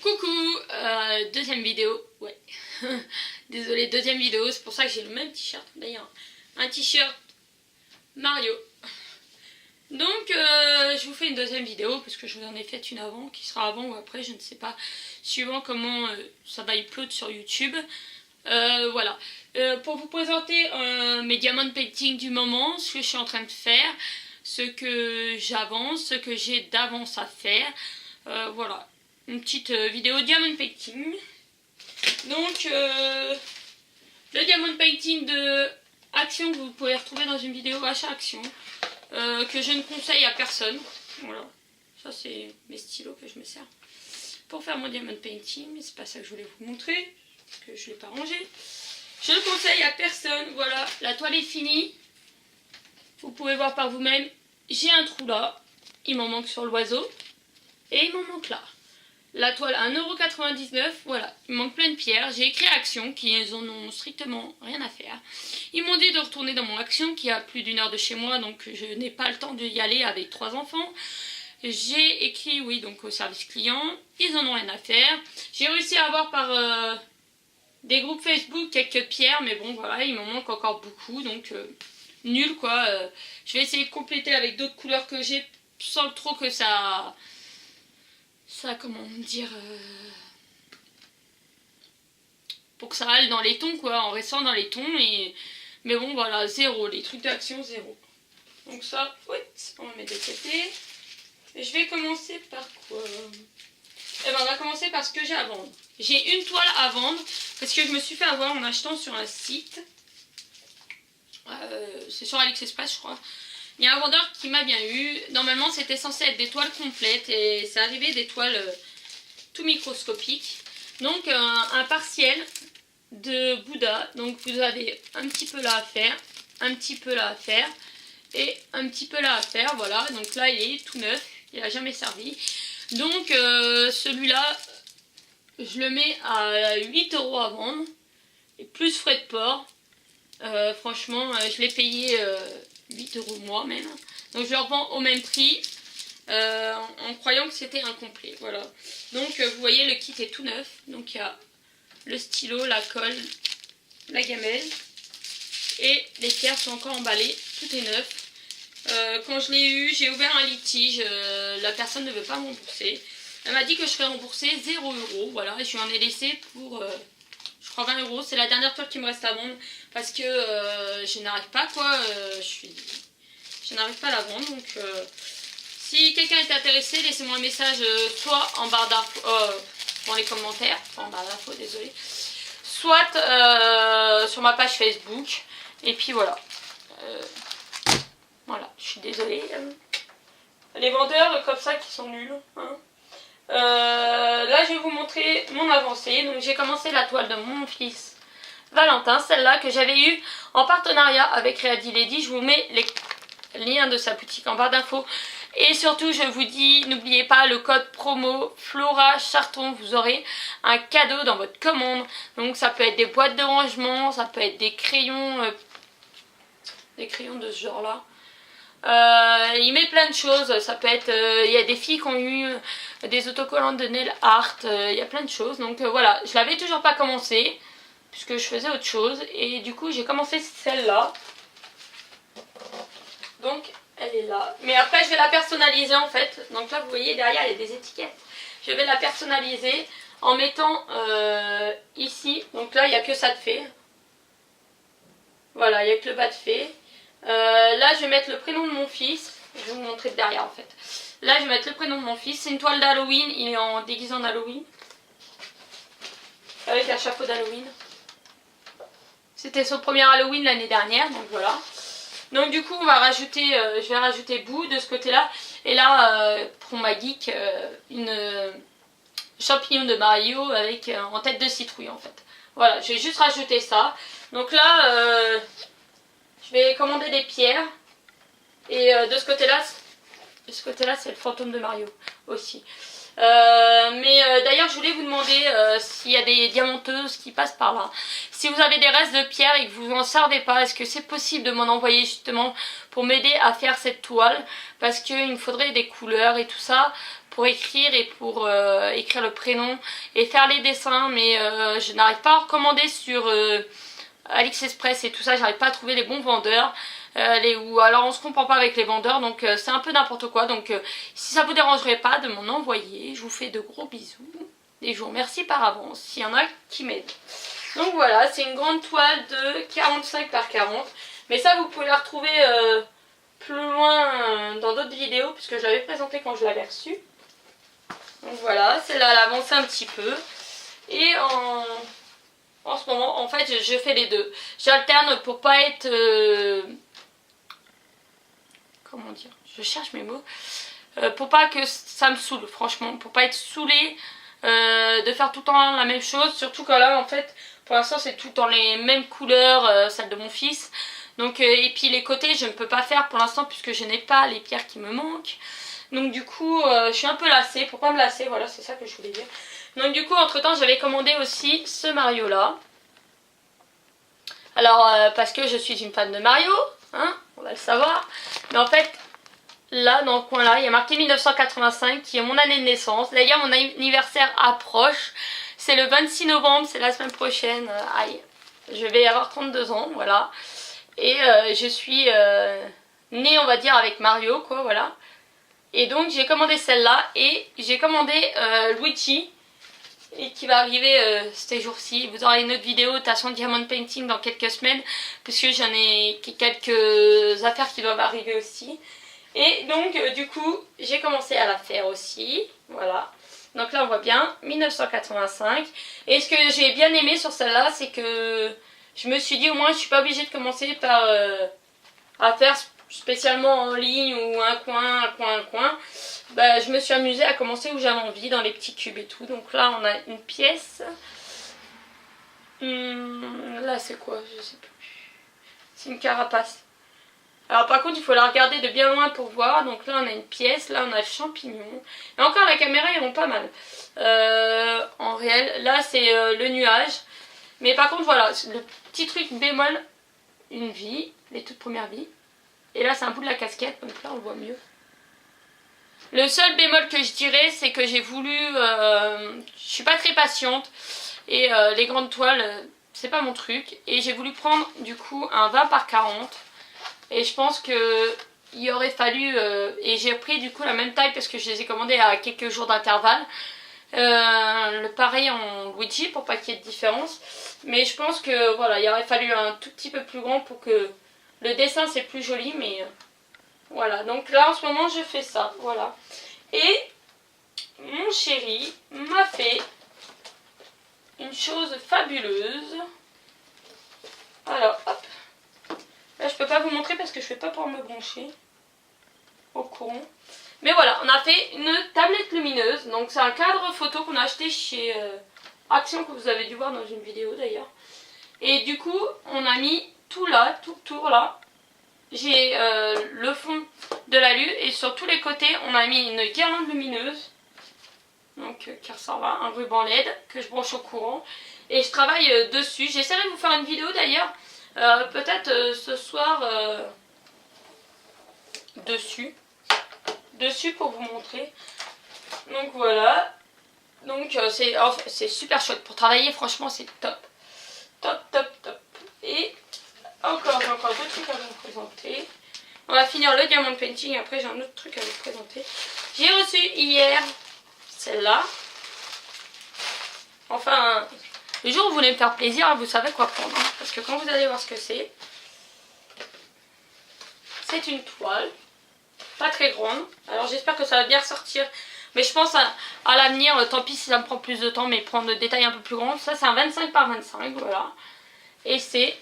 Coucou, deuxième vidéo, ouais, désolé, deuxième vidéo, c'est pour ça que j'ai le même t-shirt, d'ailleurs, un t-shirt Mario. Donc, je vous fais une deuxième vidéo, parce que je vous en ai fait une avant, qui sera avant ou après, je ne sais pas, suivant comment ça va upload sur YouTube. Voilà, pour vous présenter mes diamond painting du moment, ce que je suis en train de faire, ce que j'avance, ce que j'ai d'avance à faire, voilà. Une petite vidéo diamond painting. Donc le diamond painting de Action que vous pouvez retrouver dans une vidéo achat Action que je ne conseille à personne. Voilà, ça c'est mes stylos que je me sers pour faire mon diamond painting, mais c'est pas ça que je voulais vous montrer parce que je l'ai pas rangé. Je ne conseille à personne. Voilà, la toile est finie, vous pouvez voir par vous-même. J'ai un trou là, il m'en manque sur l'oiseau et il m'en manque là. La toile à 1,99€, voilà, il manque plein de pierres. J'ai écrit à Action qui en ont strictement rien à faire. Ils m'ont dit de retourner dans mon Action qui est à plus d'1 heure de chez moi, donc je n'ai pas le temps d'y aller avec 3 enfants. J'ai écrit, oui, donc au service client, ils en ont rien à faire. J'ai réussi à avoir par des groupes Facebook quelques pierres, mais bon, voilà, il m'en manque encore beaucoup, donc nul quoi. Je vais essayer de compléter avec d'autres couleurs que j'ai, sans trop que ça comment dire, pour que ça aille dans les tons quoi, en restant dans les tons, mais bon voilà, zéro, les trucs d'Action zéro. Donc ça, oui, on va mettre de côté. Et je vais commencer par quoi? Eh ben on va commencer par ce que j'ai à vendre. J'ai une toile à vendre, parce que je me suis fait avoir en achetant sur un site, c'est sur AliExpress je crois. Il y a un vendeur qui m'a bien eu. Normalement c'était censé être des toiles complètes et c'est arrivé des toiles tout microscopiques. Donc un partiel de Bouddha. Donc vous avez un petit peu là à faire, un petit peu là à faire et un petit peu là à faire. Voilà, donc là il est tout neuf, il n'a jamais servi. Donc celui-là je le mets à 8€ à vendre et plus frais de port. Franchement je l'ai payé 8€ moi même, donc je le revends au même prix en croyant que c'était incomplet. Voilà, donc vous voyez le kit est tout neuf, donc il y a le stylo, la colle, la gamelle et les pierres sont encore emballées, tout est neuf. Quand je l'ai eu, j'ai ouvert un litige, la personne ne veut pas rembourser, elle m'a dit que je serais remboursée 0€, voilà, et je lui en ai laissé pour je crois 20€, c'est la dernière toile qui me reste à vendre parce que je n'arrive pas quoi, je n'arrive pas à la vendre. Donc si quelqu'un est intéressé, laissez-moi un message soit en barre d'infos, dans les commentaires, enfin en barre d'infos, désolé, soit sur ma page Facebook. Et puis voilà, voilà, je suis désolée. Les vendeurs comme ça qui sont nuls, hein. Là je vais vous montrer mon avancée. Donc j'ai commencé la toile de mon fils Valentin, celle-là que j'avais eue en partenariat avec Ready Lady. Je vous mets les liens de sa boutique en barre d'infos. Et surtout je vous dis, n'oubliez pas le code promo Flora Charton, vous aurez un cadeau dans votre commande. Donc ça peut être des boîtes de rangement, ça peut être des crayons de ce genre là. Il met plein de choses, ça peut être, il y a des filles qui ont eu des autocollants de nail art, il y a plein de choses. Donc voilà, je l'avais toujours pas commencé puisque je faisais autre chose et du coup j'ai commencé celle-là. Donc elle est là, mais après je vais la personnaliser en fait. Donc là vous voyez derrière il y a des étiquettes, je vais la personnaliser en mettant ici. Donc là il n'y a que ça de fait, voilà, il n'y a que le bas de fait. Là je vais mettre le prénom de mon fils, je vais vous montrer de derrière en fait. Là je vais mettre le prénom de mon fils, c'est une toile d'Halloween, il est en déguisant d'Halloween avec un chapeau d'Halloween. C'était son premier Halloween l'année dernière, donc voilà. Donc du coup on va rajouter, je vais rajouter Boo de ce côté là. Et là pour ma geek, une champignon de Mario avec en tête de citrouille en fait. Voilà, je vais juste rajouter ça. Donc là je vais commander des pierres. Et de ce côté là c'est le fantôme de Mario aussi. D'ailleurs je voulais vous demander s'il y a des diamanteuses qui passent par là. Si vous avez des restes de pierre et que vous en servez pas, est-ce que c'est possible de m'en envoyer justement pour m'aider à faire cette toile? Parce qu'il me faudrait des couleurs et tout ça pour écrire et pour écrire le prénom et faire les dessins, mais je n'arrive pas à recommander sur AliExpress et tout ça, j'arrive pas à trouver les bons vendeurs. Ou alors on se comprend pas avec les vendeurs, donc c'est un peu n'importe quoi. Donc si ça vous dérangerait pas de m'en envoyer, je vous fais de gros bisous et je vous remercie par avance s'il y en a qui m'aident. Donc voilà, c'est une grande toile de 45 par 40, mais ça vous pouvez la retrouver plus loin dans d'autres vidéos puisque je l'avais présentée quand je l'avais reçue. Donc voilà, celle-là elle a avancé un petit peu et en ce moment en fait je fais les deux. J'alterne pour pas être comment dire, je cherche mes mots, pour pas que ça me saoule, franchement, pour pas être saoulée de faire tout le temps la même chose, surtout que là en fait pour l'instant c'est tout dans les mêmes couleurs, celle de mon fils, donc et puis les côtés je ne peux pas faire pour l'instant puisque je n'ai pas les pierres qui me manquent, donc du coup je suis un peu lassée. Pourquoi me lasser, voilà, c'est ça que je voulais dire. Donc du coup entre temps j'avais commandé aussi ce Mario là, alors parce que je suis une fan de Mario, hein, on va le savoir. Mais en fait, là, dans le coin là, il y a marqué 1985, qui est mon année de naissance. D'ailleurs, mon anniversaire approche. C'est le 26 novembre, c'est la semaine prochaine. Aïe, je vais avoir 32 ans, voilà. Et je suis née, on va dire, avec Mario, quoi, voilà. Et donc, j'ai commandé celle-là. Et j'ai commandé Luigi. Et qui va arriver ces jours-ci. Vous aurez une autre vidéo de toute façon Diamond Painting dans quelques semaines, puisque j'en ai quelques affaires qui doivent arriver aussi. Et donc du coup j'ai commencé à la faire aussi, voilà. Donc là on voit bien 1985. Et ce que j'ai bien aimé sur celle-là, c'est que je me suis dit au moins je suis pas obligée de commencer par à faire spécialement en ligne ou un coin. Bah, je me suis amusée à commencer où j'avais envie, dans les petits cubes et tout. Donc là on a une pièce. Là c'est quoi? Je sais plus. C'est une carapace. Alors par contre il faut la regarder de bien loin pour voir. Donc là on a une pièce, là on a le champignon. Et encore la caméra ils vont pas mal. En réel, là c'est le nuage. Mais par contre voilà, le petit truc bémol, une vie, les toutes premières vies. Et là c'est un bout de la casquette, donc là on le voit mieux. Le seul bémol que je dirais, c'est que j'ai voulu... je suis pas très patiente. Et les grandes toiles, c'est pas mon truc. Et j'ai voulu prendre du coup un 20 par 40. Et je pense que il aurait fallu... et j'ai pris du coup la même taille parce que je les ai commandés à quelques jours d'intervalle. Le pareil en Luigi pour pas qu'il y ait de différence. Mais je pense que voilà, il aurait fallu un tout petit peu plus grand pour que le dessin c'est plus joli. Mais... voilà, donc là en ce moment je fais ça, voilà. Et mon chéri m'a fait une chose fabuleuse. Alors hop, là je peux pas vous montrer parce que je vais pas pouvoir me brancher au courant. Mais voilà, on a fait une tablette lumineuse. Donc c'est un cadre photo qu'on a acheté chez Action, que vous avez dû voir dans une vidéo d'ailleurs. Et du coup on a mis tout là, tout autour là. J'ai le fond de la lue et sur tous les côtés on a mis une guirlande lumineuse, donc qui ressemble à un ruban LED que je branche au courant et je travaille dessus. J'essaierai de vous faire une vidéo d'ailleurs peut-être ce soir dessus pour vous montrer. Donc voilà, donc c'est super chouette pour travailler, franchement c'est top. Et encore d'autres trucs à vous présenter. On va finir le Diamond Painting, après j'ai un autre truc à vous présenter. J'ai reçu hier celle-là. Enfin, le jour où vous voulez me faire plaisir, vous savez quoi prendre. Hein, parce que quand vous allez voir ce que c'est une toile. Pas très grande. Alors j'espère que ça va bien ressortir. Mais je pense à l'avenir, tant pis si ça me prend plus de temps, mais prendre des détails un peu plus grands. Ça c'est un 25 par 25, voilà. Et c'est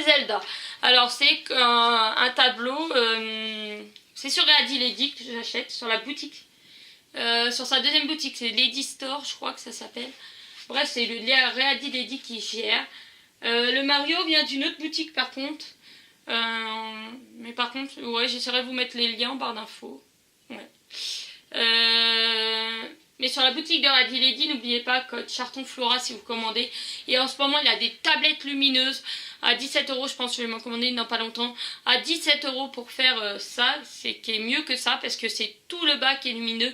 Zelda. Alors c'est un tableau, c'est sur Ready Lady que j'achète, sur la boutique, sur sa deuxième boutique, c'est Lady Store je crois que ça s'appelle. Bref c'est le Ready Lady qui gère. Le Mario vient d'une autre boutique par contre, mais par contre ouais j'essaierai de vous mettre les liens en barre d'infos. Ouais. Mais sur la boutique de Ready Lady, n'oubliez pas code Charton Flora si vous commandez. Et en ce moment, il y a des tablettes lumineuses à 17 €. Je pense que je vais m'en commander dans pas longtemps. À 17 € pour faire ça. C'est qui est mieux que ça parce que c'est tout le bas qui est lumineux.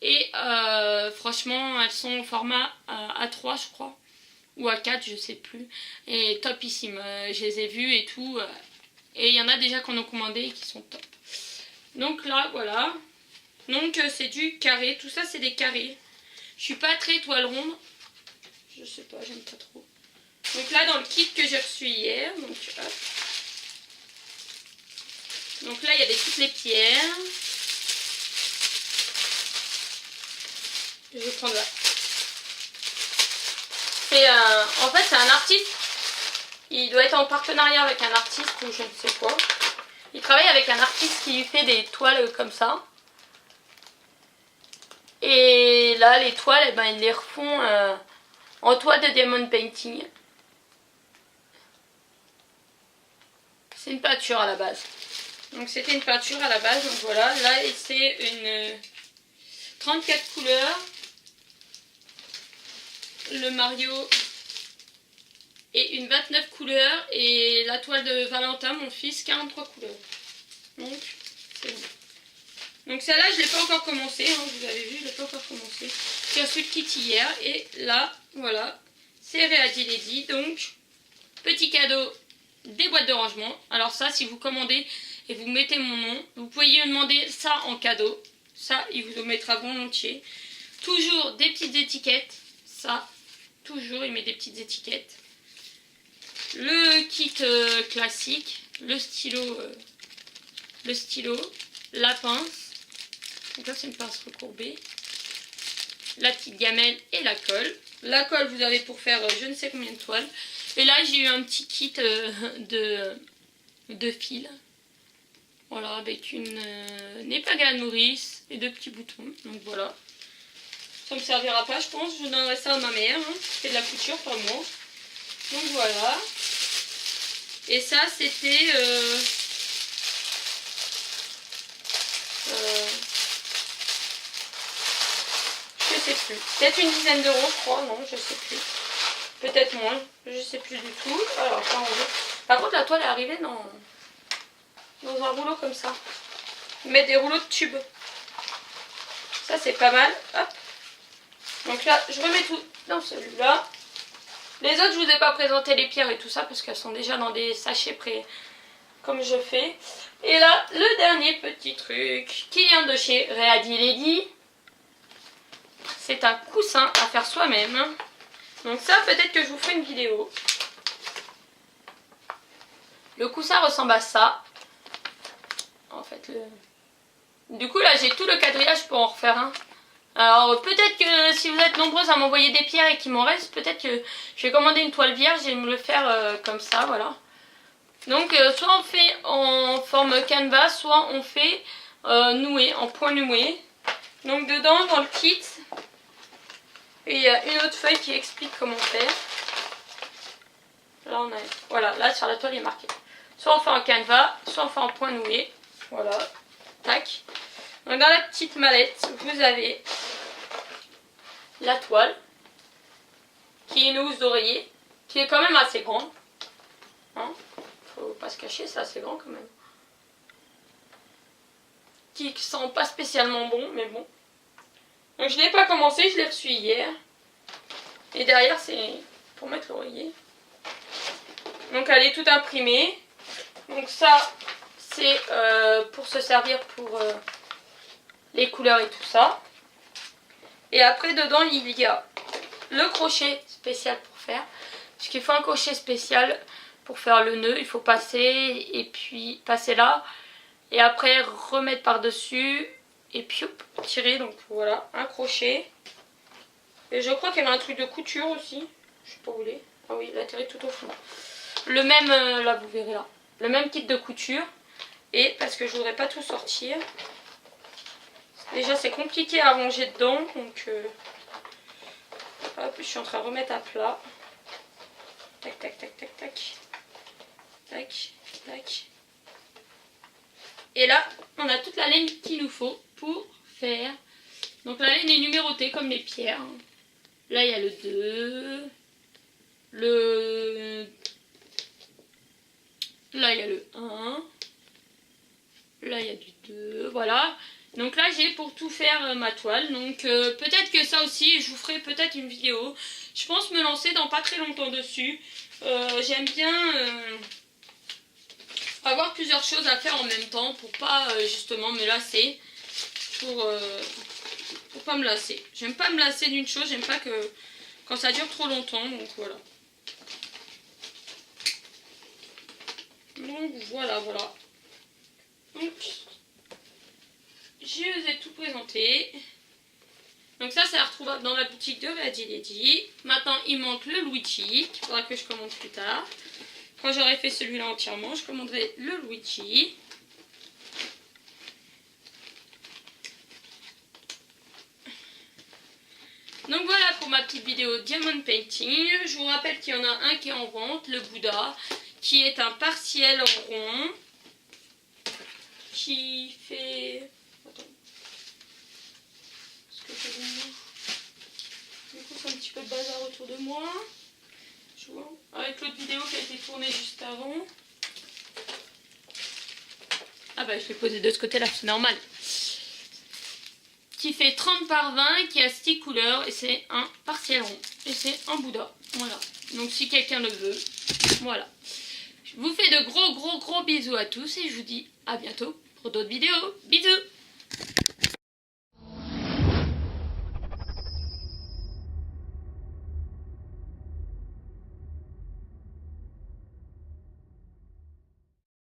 Et franchement, elles sont au format A3, je crois. Ou A4, je sais plus. Et topissime. Je les ai vues et tout. Et il y en a déjà qu'on a commandé et qui sont top. Donc là, voilà. Donc c'est du carré, tout ça c'est des carrés. Je suis pas très toile ronde. Je sais pas, j'aime pas trop. Donc là dans le kit que j'ai reçu hier, donc hop. Donc là il y avait toutes les pierres. Je vais prendre là. En fait c'est un artiste. Il doit être en partenariat avec un artiste ou je ne sais quoi. Il travaille avec un artiste qui lui fait des toiles comme ça. Et là, les toiles, eh ben, ils les refont en toile de diamond painting. C'est une peinture à la base. Donc c'était une peinture à la base. Donc voilà, là c'est une 34 couleurs. Le Mario et une 29 couleurs. Et la toile de Valentin, mon fils, 43 couleurs. Donc c'est bon. Donc celle-là, je ne l'ai pas encore commencé, hein, vous avez vu, je ne l'ai pas encore commencé. J'ai reçu le kit hier et là, voilà, c'est Ready Lady. Donc, petit cadeau, des boîtes de rangement. Alors ça, si vous commandez et vous mettez mon nom, vous pouvez lui demander ça en cadeau. Ça, il vous le mettra volontiers. Toujours des petites étiquettes. Ça, toujours, il met des petites étiquettes. Le kit classique, le stylo, la pince. Donc là c'est une pince recourbée. La petite gamelle et la colle. La colle vous avez pour faire je ne sais combien de toiles. Et là j'ai eu un petit kit de fil. Voilà, avec une épingle à nourrice et deux petits boutons. Donc voilà. Ça me servira pas je pense. Je donnerai ça à ma mère. Hein. C'est de la couture pas moi. Donc voilà. Et ça c'était... je sais plus. Peut-être une dizaine d'euros, je crois. Non, je sais plus. Peut-être moins. Je sais plus du tout. Alors, ça, on veut. Par contre, la toile est arrivée dans un rouleau comme ça. Ils mettent des rouleaux de tubes. Ça, c'est pas mal. Hop. Donc là, je remets tout dans celui-là. Les autres, je vous ai pas présenté les pierres et tout ça parce qu'elles sont déjà dans des sachets prêts comme je fais. Et là, le dernier petit truc qui vient de chez Ready Lady. C'est un coussin à faire soi-même. Donc ça, peut-être que je vous ferai une vidéo. Le coussin ressemble à ça. En fait, du coup, là, j'ai tout le quadrillage pour en refaire un. Alors, peut-être que si vous êtes nombreuses à m'envoyer des pierres et qu'il m'en reste, peut-être que je vais commander une toile vierge et me le faire comme ça, voilà. Donc, soit on fait en forme canvas, soit on fait noué, en point noué. Donc, dedans, dans le kit... Et il y a une autre feuille qui explique comment faire. Là on a... Voilà, là sur la toile il est marqué. Soit on fait en canevas, soit on fait en point noué. Voilà. Tac. Donc dans la petite mallette, vous avez la toile. Qui est une housse d'oreiller. Qui est quand même assez grande. Hein, faut pas se cacher, c'est assez grand quand même. Qui sent pas spécialement bon, mais bon. Donc je n'ai pas commencé, je l'ai reçu hier. Et derrière c'est pour mettre l'oreiller. Donc elle est toute imprimée. Donc ça c'est pour se servir pour les couleurs et tout ça. Et après dedans il y a le crochet spécial pour faire. Parce qu'il faut un crochet spécial pour faire le nœud. Il faut passer et puis passer là. Et après remettre par dessus. Et puis hop, tirer, donc voilà, un crochet. Et je crois qu'il y avait un truc de couture aussi. Je sais pas où il est. Ah oui, il a tiré tout au fond. Le même, là vous verrez là. Le même kit de couture. Et parce que je voudrais pas tout sortir. Déjà c'est compliqué à ranger dedans. Donc hop, je suis en train de remettre à plat. Tac, tac, tac, tac, tac. Tac, tac. Et là, on a toute la laine qu'il nous faut pour faire Donc la laine est numérotée comme les pierres. Là il y a le 2. Là il y a le 1. Là il y a du 2. Voilà. Donc là j'ai pour tout faire ma toile. Donc peut-être que ça aussi je vous ferai peut-être une vidéo. Je pense me lancer dans pas très longtemps dessus. J'aime bien avoir plusieurs choses à faire en même temps pour pas justement me lasser. Pour pas me lasser. J'aime pas me lasser d'une chose. J'aime pas que quand ça dure trop longtemps. Donc voilà. Donc voilà. Donc je vous ai tout présenté. Donc ça, c'est retrouvable dans la boutique de Ready Lady. Maintenant, il manque le Luigi, qu'il faudra que je commande plus tard. Quand j'aurai fait celui-là entièrement, je commanderai le Luigi. Donc voilà pour ma petite vidéo Diamond Painting. Je vous rappelle qu'il y en a un qui est en vente, le Bouddha, qui est un partiel rond, qui fait... Attends. Du coup, c'est un petit peu de bazar autour de moi. Je vois. Avec l'autre vidéo qui a été tournée juste avant. Ah bah je l'ai posé de ce côté-là, c'est normal. Qui fait 30 par 20, qui a 6 couleurs et c'est un partiel rond. Et c'est un Bouddha. Voilà. Donc si quelqu'un le veut, voilà. Je vous fais de gros bisous à tous et je vous dis à bientôt pour d'autres vidéos. Bisous!